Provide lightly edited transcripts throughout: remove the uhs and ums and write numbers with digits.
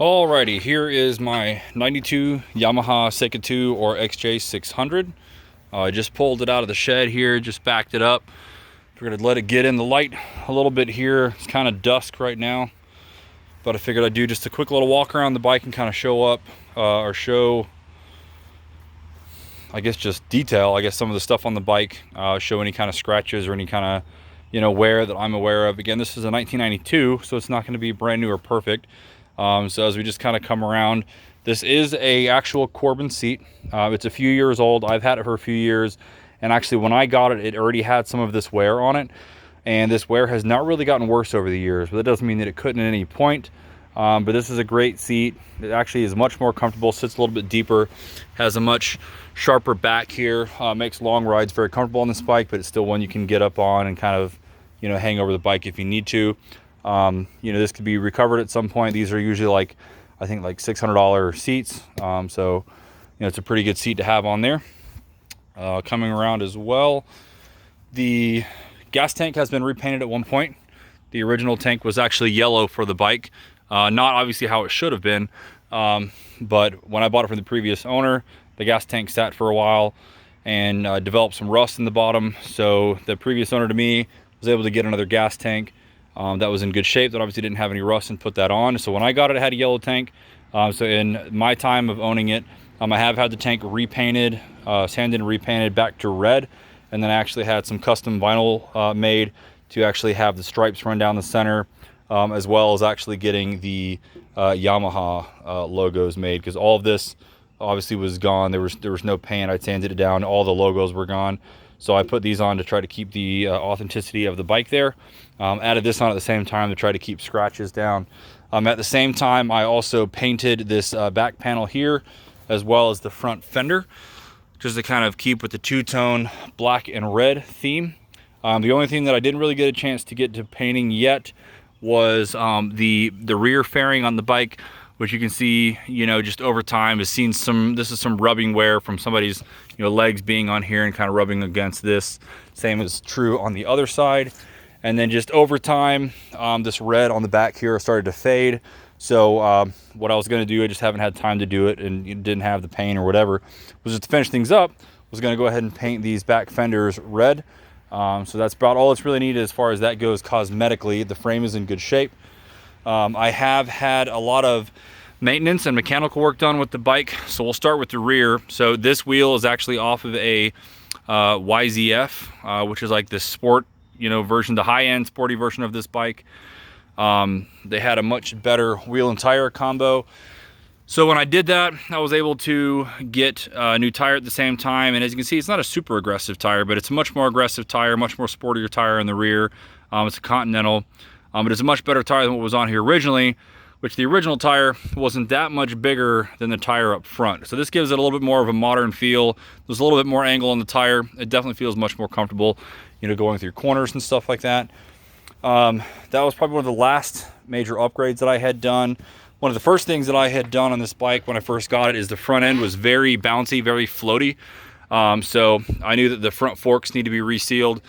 Alrighty, here is my 92 Yamaha Seca 2 or XJ600. I just pulled it out of the shed here, just backed it up. Figured I'd let it get in the light a little bit here. It's kind of dusk right now, but I figured I'd do just a quick little walk around the bike and kind of show up, or show, I guess, just detail, some of the stuff on the bike, show any kind of scratches or any kind of, wear that I'm aware of. Again, this is a 1992, so it's not going to be brand new or perfect. So as we just kind of come around, this is a actual Corbin Seat. It's a few years old. I've had it for a few years, and actually when I got it, it already had some of this wear on it, and this wear has not really gotten worse over the years, but that doesn't mean that it couldn't at any point. But this is a great seat. It actually is much more comfortable, sits a little bit deeper, has a much sharper back here, makes long rides very comfortable on this bike, but it's still one you can get up on and kind of, hang over the bike if you need to. This could be recovered at some point. These are usually I think like $600 seats. So, it's a pretty good seat to have on there. Coming around as well, the gas tank has been repainted at one point. The original tank was actually yellow for the bike. Not obviously how it should have been. But when I bought it from the previous owner, the gas tank sat for a while and developed some rust in the bottom. So the previous owner to me was able to get another gas tank that was in good shape, that obviously didn't have any rust, and put that on. So when I got it, it had a yellow tank. So in my time of owning it, I have had the tank repainted, sanded and repainted back to red, and then I actually had some custom vinyl made to actually have the stripes run down the center, as well as actually getting the Yamaha logos made, because all of this obviously was gone. There was no paint. I sanded it down, all the logos were gone. So I put these on to try to keep the authenticity of the bike there. Added this on at the same time to try to keep scratches down. At the same time, I also painted this back panel here, as well as the front fender, just to kind of keep with the two-tone black and red theme. The only thing that I didn't really get a chance to get to painting yet was the rear fairing on the bike, which you can see, just over time has seen this is some rubbing wear from somebody's, legs being on here and kind of rubbing against this. Same is true on the other side. And then just over time, this red on the back here started to fade. So what I was going to do, I just haven't had time to do it and didn't have the paint or whatever, was just to finish things up, was going to go ahead and paint these back fenders red. So that's about all it's really needed as far as that goes cosmetically. The frame is in good shape. I have had a lot of maintenance and mechanical work done with the bike, so we'll start with the rear. So this wheel is actually off of a YZF, which is like the sport, version, the high-end sporty version of this bike. They had a much better wheel and tire combo. So when I did that, I was able to get a new tire at the same time. And as you can see, it's not a super aggressive tire, but it's a much more aggressive tire, much more sportier tire in the rear. It's a Continental, but it's a much better tire than what was on here originally, which the original tire wasn't that much bigger than the tire up front. So this gives it a little bit more of a modern feel. There's a little bit more angle on the tire. It definitely feels much more comfortable, going through corners and stuff like that. That was probably one of the last major upgrades that I had done. One of the first things that I had done on this bike when I first got it is the front end was very bouncy, very floaty. So I knew that the front forks need to be resealed.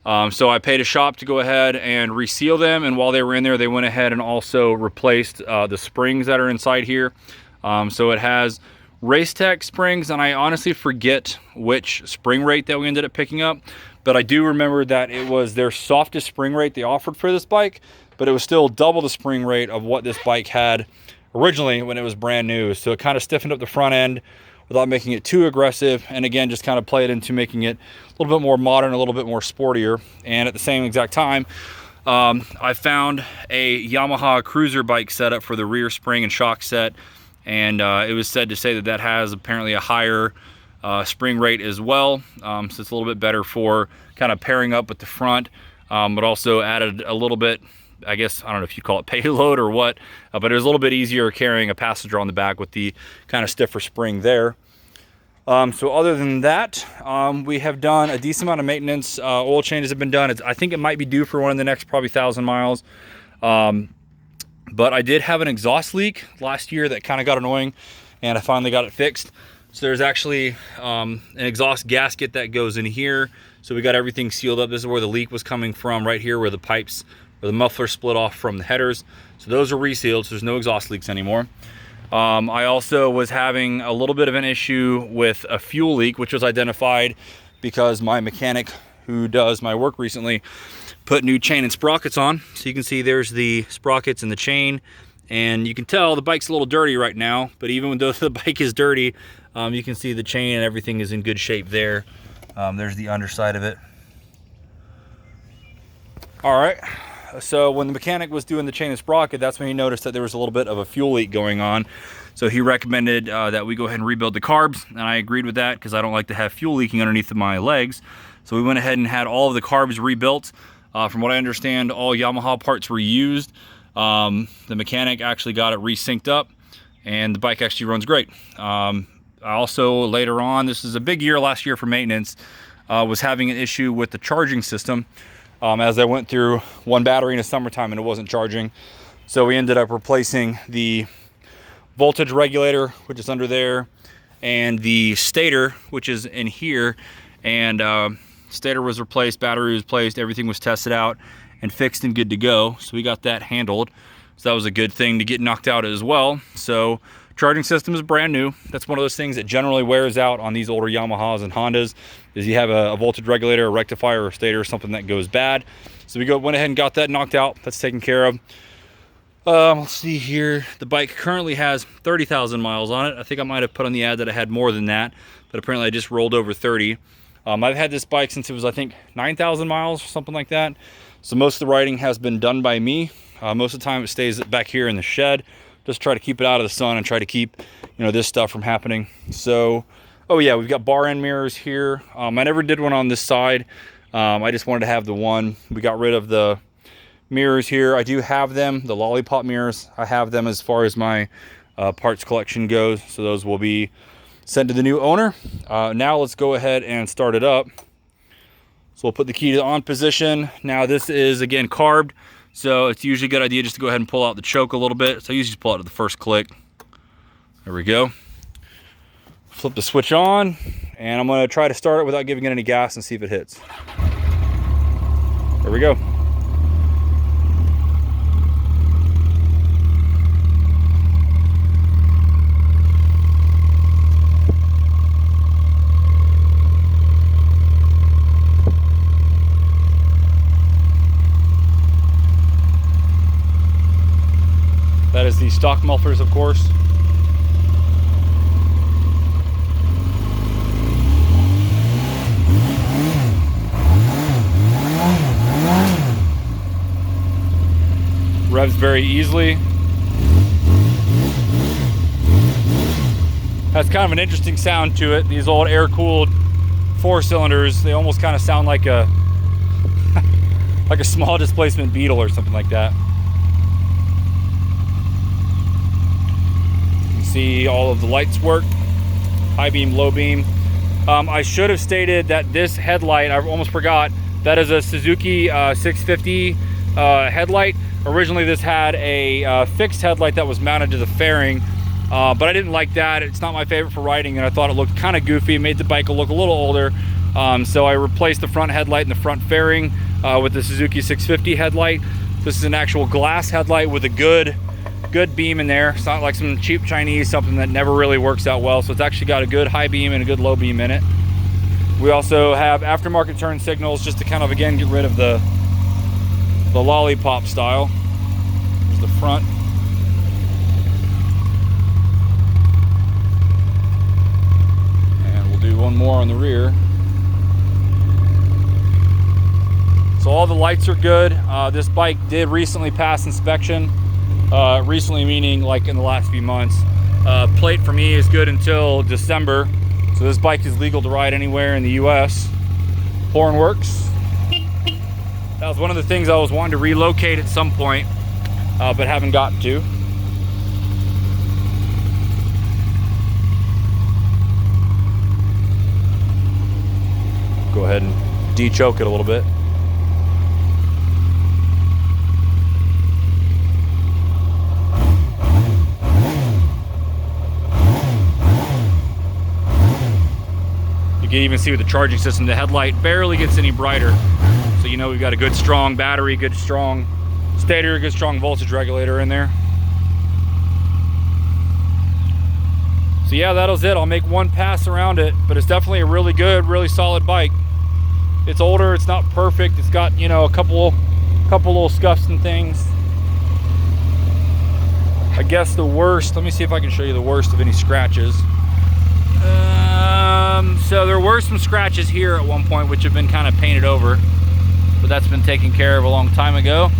So I paid a shop to go ahead and reseal them, and while they were in there, they went ahead and also replaced the springs that are inside here. So it has Racetech springs, and I honestly forget which spring rate that we ended up picking up, but I do remember that it was their softest spring rate they offered for this bike, but it was still double the spring rate of what this bike had originally when it was brand new. So it kind of stiffened up the front end without making it too aggressive, and again, just kind of play it into making it a little bit more modern, a little bit more sportier. And at the same exact time, I found a Yamaha cruiser bike setup for the rear spring and shock set, and it was said to say that that has apparently a higher spring rate as well. So it's a little bit better for kind of pairing up with the front, but also added a little bit, I guess, I don't know if you call it payload or what, but it was a little bit easier carrying a passenger on the back with the kind of stiffer spring there. So other than that, we have done a decent amount of maintenance. Oil changes have been done. I think it might be due for one in the next probably 1,000 miles. But I did have an exhaust leak last year that kind of got annoying, and I finally got it fixed. So there's actually an exhaust gasket that goes in here. So we got everything sealed up. This is where the leak was coming from, right here where the pipes or the muffler split off from the headers. So those are resealed, so there's no exhaust leaks anymore. I also was having a little bit of an issue with a fuel leak, which was identified because my mechanic who does my work recently put new chain and sprockets on. So you can see there's the sprockets and the chain, and you can tell the bike's a little dirty right now, but even though the bike is dirty, you can see the chain and everything is in good shape there. There's the underside of it. All right, so when the mechanic was doing the chain and sprocket, that's when he noticed that there was a little bit of a fuel leak going on. So he recommended that we go ahead and rebuild the carbs, and I agreed with that because I don't like to have fuel leaking underneath my legs. So we went ahead and had all of the carbs rebuilt. From what I understand, all Yamaha parts were used. The mechanic actually got it resynced up, and the bike actually runs great. I also, later on, this is a big year last year for maintenance, was having an issue with the charging system. As I went through one battery in the summertime and it wasn't charging. So we ended up replacing the voltage regulator, which is under there, and the stator, which is in here. And stator was replaced, battery was replaced, everything was tested out and fixed and good to go. So we got that handled. So that was a good thing to get knocked out as well. So charging system is brand new. That's one of those things that generally wears out on these older Yamahas and Hondas, is you have a voltage regulator, a rectifier, or a stator, or something that goes bad. So we went ahead and got that knocked out. That's taken care of. Let's see here. The bike currently has 30,000 miles on it. I think I might have put on the ad that I had more than that, but apparently I just rolled over 30. I've had this bike since it was, I think, 9,000 miles or something like that. So most of the riding has been done by me. Most of the time it stays back here in the shed. Just try to keep it out of the sun and try to keep, you know, this stuff from happening. So, oh yeah, we've got bar end mirrors here. I never did one on this side. I just wanted to have the one. We got rid of the mirrors here. I do have them, the lollipop mirrors. I have them as far as my parts collection goes. So those will be sent to the new owner. Now let's go ahead and start it up. So we'll put the key to the on position. Now this is, again, carbed. So it's usually a good idea just to go ahead and pull out the choke a little bit. So I usually just pull out at the first click. There we go. Flip the switch on, and I'm gonna try to start it without giving it any gas and see if it hits. There we go. That is the stock mufflers, of course. Revs very easily. Has kind of an interesting sound to it. These old air-cooled 4-cylinders, they almost kind of sound like a like a small displacement Beetle or something like that. See all of the lights work, high beam, low beam. I should have stated that this headlight, I almost forgot, that is a Suzuki 650 headlight. Originally this had a fixed headlight that was mounted to the fairing, but I didn't like that. It's not my favorite for riding, and I thought it looked kind of goofy. It made the bike look a little older, so I replaced the front headlight and the front fairing with the Suzuki 650 headlight. This is an actual glass headlight with a good beam in there. It's not like some cheap Chinese, something that never really works out well. So it's actually got a good high beam and a good low beam in it. We also have aftermarket turn signals just to kind of, again, get rid of the lollipop style. There's the front. And we'll do one more on the rear. So all the lights are good. This bike did recently pass inspection. Recently meaning like in the last few months. Plate for me is good until December. So this bike is legal to ride anywhere in the US. Horn works. That was one of the things I was wanting to relocate at some point, but haven't gotten to. Go ahead and de-choke it a little bit. You can even see with the charging system, the headlight barely gets any brighter. So you know we've got a good strong battery, good strong Stator, good strong voltage regulator in there. So yeah, that was it. I'll make one pass around it, but it's definitely a really good, really solid bike. It's older, it's not perfect. It's got, you know, a couple little scuffs and things. I guess the worst, let me see if I can show you the worst of any scratches. So there were some scratches here at one point, which have been kind of painted over, but that's been taken care of a long time ago.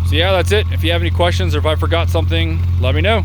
So yeah, that's it. If you have any questions or if I forgot something, let me know.